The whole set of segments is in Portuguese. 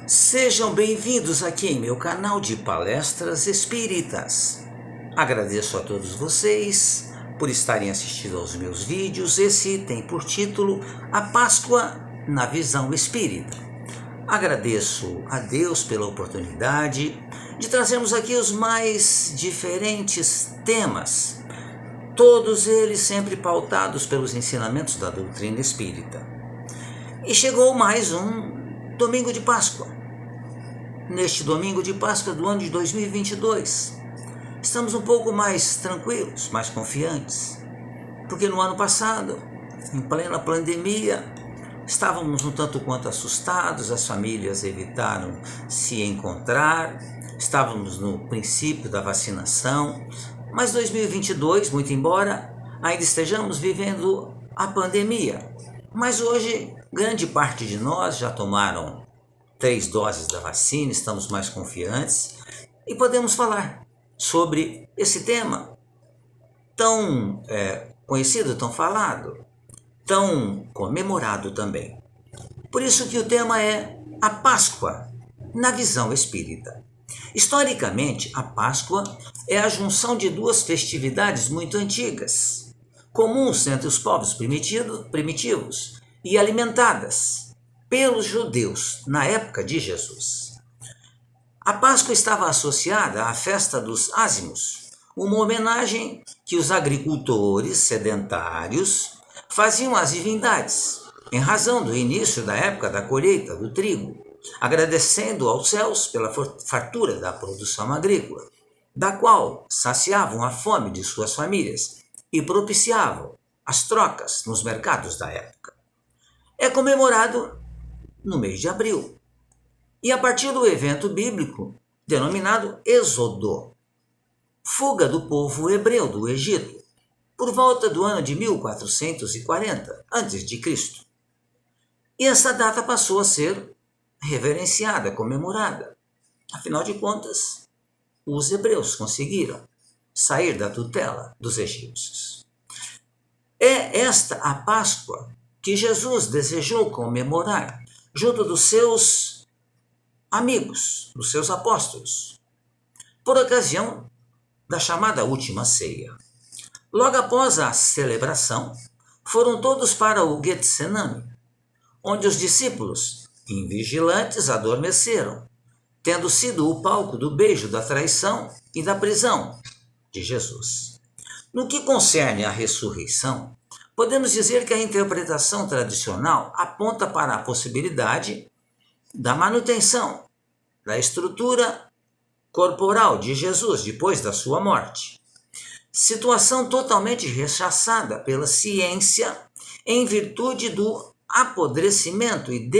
Sejam bem-vindos aqui em meu canal de palestras espíritas. Agradeço a todos vocês por estarem assistindo aos meus vídeos. Esse tem por título A Páscoa na Visão Espírita. Agradeço a Deus pela oportunidade de trazermos aqui os mais diferentes temas, todos eles sempre pautados pelos ensinamentos da doutrina espírita. E chegou mais um domingo de Páscoa. Neste domingo de Páscoa do ano de 2022, estamos um pouco mais tranquilos, mais confiantes, porque no ano passado, em plena pandemia, estávamos um tanto quanto assustados, as famílias evitaram se encontrar, estávamos no princípio da vacinação, mas 2022, muito embora ainda estejamos vivendo a pandemia, mas hoje grande parte de nós já tomaram 3 doses da vacina, estamos mais confiantes e podemos falar sobre esse tema tão conhecido, tão falado, tão comemorado também. Por isso que o tema é a Páscoa na visão espírita. Historicamente, a Páscoa é a junção de duas festividades muito antigas, comuns entre os povos primitivos e alimentadas pelos judeus na época de Jesus. A Páscoa estava associada à festa dos ázimos, uma homenagem que os agricultores sedentários faziam às divindades, em razão do início da época da colheita do trigo, agradecendo aos céus pela fartura da produção agrícola, da qual saciavam a fome de suas famílias e propiciavam as trocas nos mercados da época. É comemorado no mês de abril, e a partir do evento bíblico denominado Êxodo, fuga do povo hebreu do Egito, por volta do ano de 1440 a.C. E essa data passou a ser reverenciada, comemorada. Afinal de contas, os hebreus conseguiram sair da tutela dos egípcios. É esta a Páscoa que Jesus desejou comemorar junto dos seus amigos, dos seus apóstolos, por ocasião da chamada Última Ceia. Logo após a celebração, foram todos para o Getsemane, onde os discípulos, invigilantes, adormeceram, tendo sido o palco do beijo da traição e da prisão de Jesus. No que concerne à ressurreição, podemos dizer que a interpretação tradicional aponta para a possibilidade da manutenção da estrutura corporal de Jesus depois da sua morte. Situação totalmente rechaçada pela ciência em virtude do apodrecimento e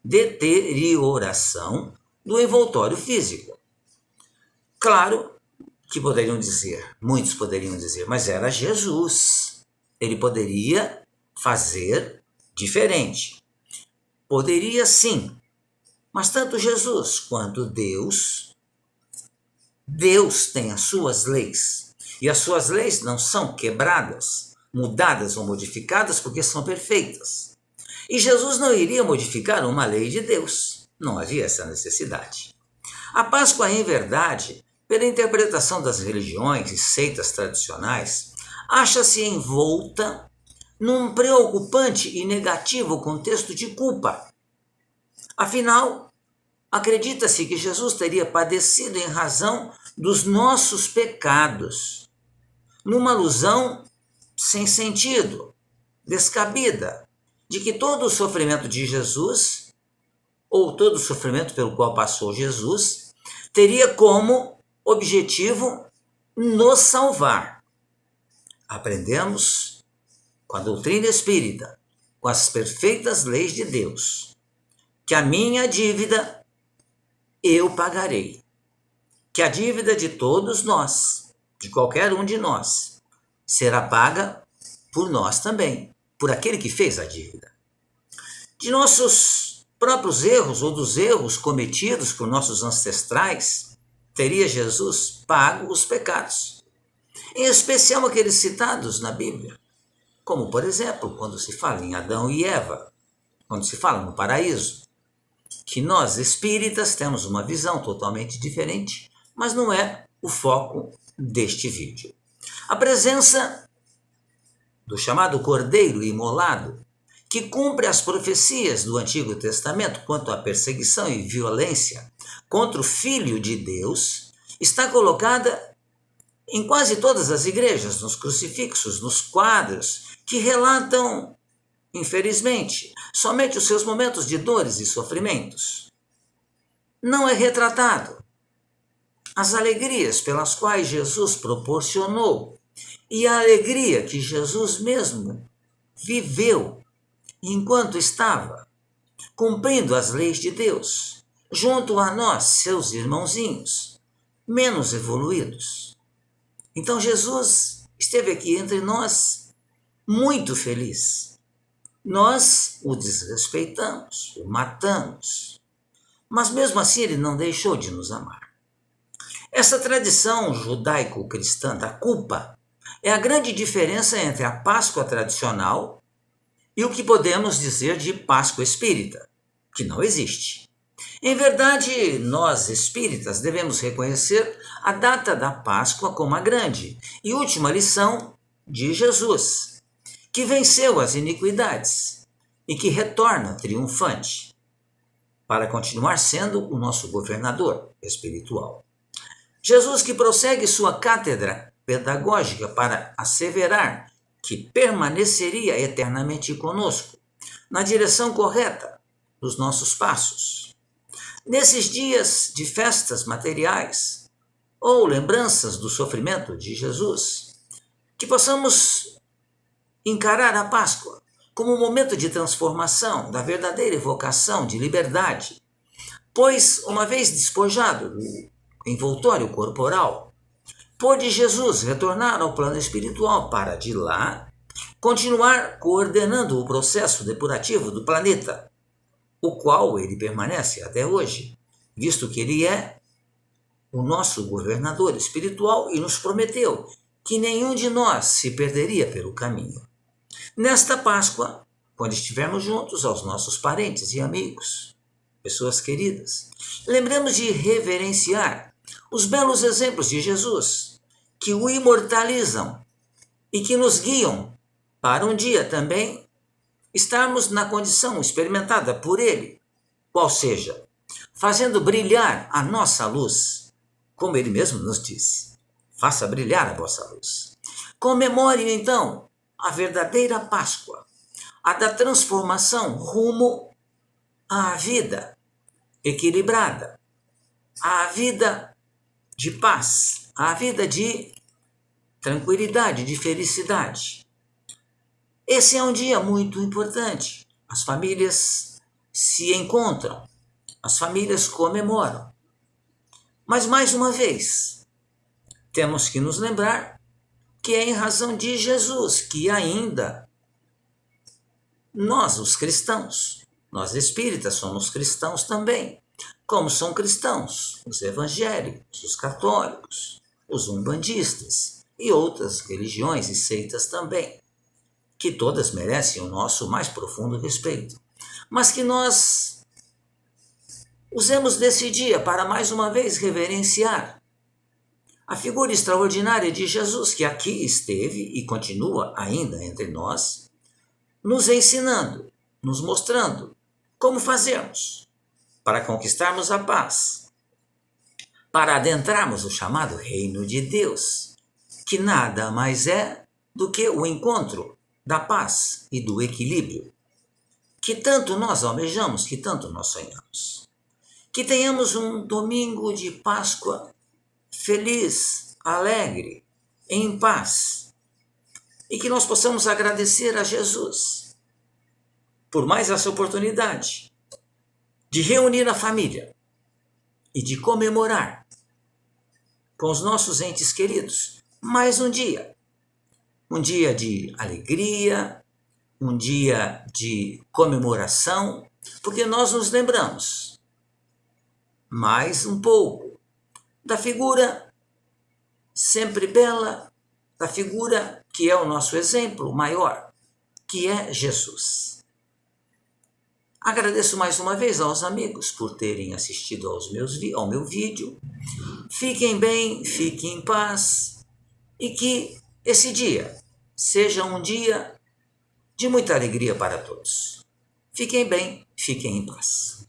deterioração do envoltório físico. Claro que muitos poderiam dizer, mas era Jesus. Ele poderia fazer diferente. Poderia sim, mas tanto Jesus quanto Deus tem as suas leis. E as suas leis não são quebradas, mudadas ou modificadas porque são perfeitas. E Jesus não iria modificar uma lei de Deus. Não havia essa necessidade. A Páscoa, em verdade, pela interpretação das religiões e seitas tradicionais, acha-se envolta num preocupante e negativo contexto de culpa. Afinal, acredita-se que Jesus teria padecido em razão dos nossos pecados, numa alusão sem sentido, descabida, de que todo o sofrimento de Jesus, ou todo o sofrimento pelo qual passou Jesus, teria como objetivo nos salvar. Aprendemos com a doutrina espírita, com as perfeitas leis de Deus, que a minha dívida eu pagarei, que a dívida de todos nós, de qualquer um de nós, será paga por nós também, por aquele que fez a dívida. De nossos próprios erros ou dos erros cometidos por nossos ancestrais, teria Jesus pago os pecados, em especial aqueles citados na Bíblia, como, por exemplo, quando se fala em Adão e Eva, quando se fala no paraíso, que nós espíritas temos uma visão totalmente diferente, mas não é o foco deste vídeo. A presença do chamado Cordeiro imolado, que cumpre as profecias do Antigo Testamento quanto à perseguição e violência contra o Filho de Deus, está colocada em quase todas as igrejas, nos crucifixos, nos quadros, que relatam, infelizmente, somente os seus momentos de dores e sofrimentos. Não é retratado as alegrias pelas quais Jesus proporcionou e a alegria que Jesus mesmo viveu enquanto estava cumprindo as leis de Deus, junto a nós, seus irmãozinhos, menos evoluídos. Então Jesus esteve aqui entre nós muito feliz. Nós o desrespeitamos, o matamos, mas mesmo assim ele não deixou de nos amar. Essa tradição judaico-cristã da culpa é a grande diferença entre a Páscoa tradicional e o que podemos dizer de Páscoa espírita, que não existe. Em verdade, nós espíritas devemos reconhecer a data da Páscoa como a grande e última lição de Jesus, que venceu as iniquidades e que retorna triunfante para continuar sendo o nosso governador espiritual. Jesus que prossegue sua cátedra pedagógica para asseverar que permaneceria eternamente conosco, na direção correta dos nossos passos. Nesses dias de festas materiais ou lembranças do sofrimento de Jesus, que possamos encarar a Páscoa como um momento de transformação da verdadeira evocação de liberdade, pois, uma vez despojado do envoltório corporal, pôde Jesus retornar ao plano espiritual para, de lá, continuar coordenando o processo depurativo do planeta, o qual ele permanece até hoje, visto que ele é o nosso governador espiritual e nos prometeu que nenhum de nós se perderia pelo caminho. Nesta Páscoa, quando estivermos juntos aos nossos parentes e amigos, pessoas queridas, lembremos de reverenciar os belos exemplos de Jesus, que o imortalizam e que nos guiam para um dia também estarmos na condição experimentada por ele, qual seja, fazendo brilhar a nossa luz, como ele mesmo nos disse, faça brilhar a vossa luz. Comemore então a verdadeira Páscoa, a da transformação rumo à vida equilibrada, à vida de paz, à vida de tranquilidade, de felicidade. Esse é um dia muito importante. As famílias se encontram, as famílias comemoram. Mas, mais uma vez, temos que nos lembrar que é em razão de Jesus que ainda nós, os cristãos, nós espíritas somos cristãos também, como são cristãos os evangélicos, os católicos, os umbandistas e outras religiões e seitas também, que todas merecem o nosso mais profundo respeito, mas que nós usemos desse dia para mais uma vez reverenciar a figura extraordinária de Jesus, que aqui esteve e continua ainda entre nós, nos ensinando, nos mostrando como fazermos para conquistarmos a paz, para adentrarmos o chamado Reino de Deus, que nada mais é do que o encontro da paz e do equilíbrio, que tanto nós almejamos, que tanto nós sonhamos. Que tenhamos um domingo de Páscoa feliz, alegre, em paz, e que nós possamos agradecer a Jesus por mais essa oportunidade de reunir a família e de comemorar com os nossos entes queridos mais um dia de alegria, um dia de comemoração, porque nós nos lembramos mais um pouco da figura sempre bela, da figura que é o nosso exemplo maior, que é Jesus. Agradeço mais uma vez aos amigos por terem assistido ao meu vídeo. Fiquem bem, fiquem em paz e que esse dia seja um dia de muita alegria para todos. Fiquem bem, fiquem em paz.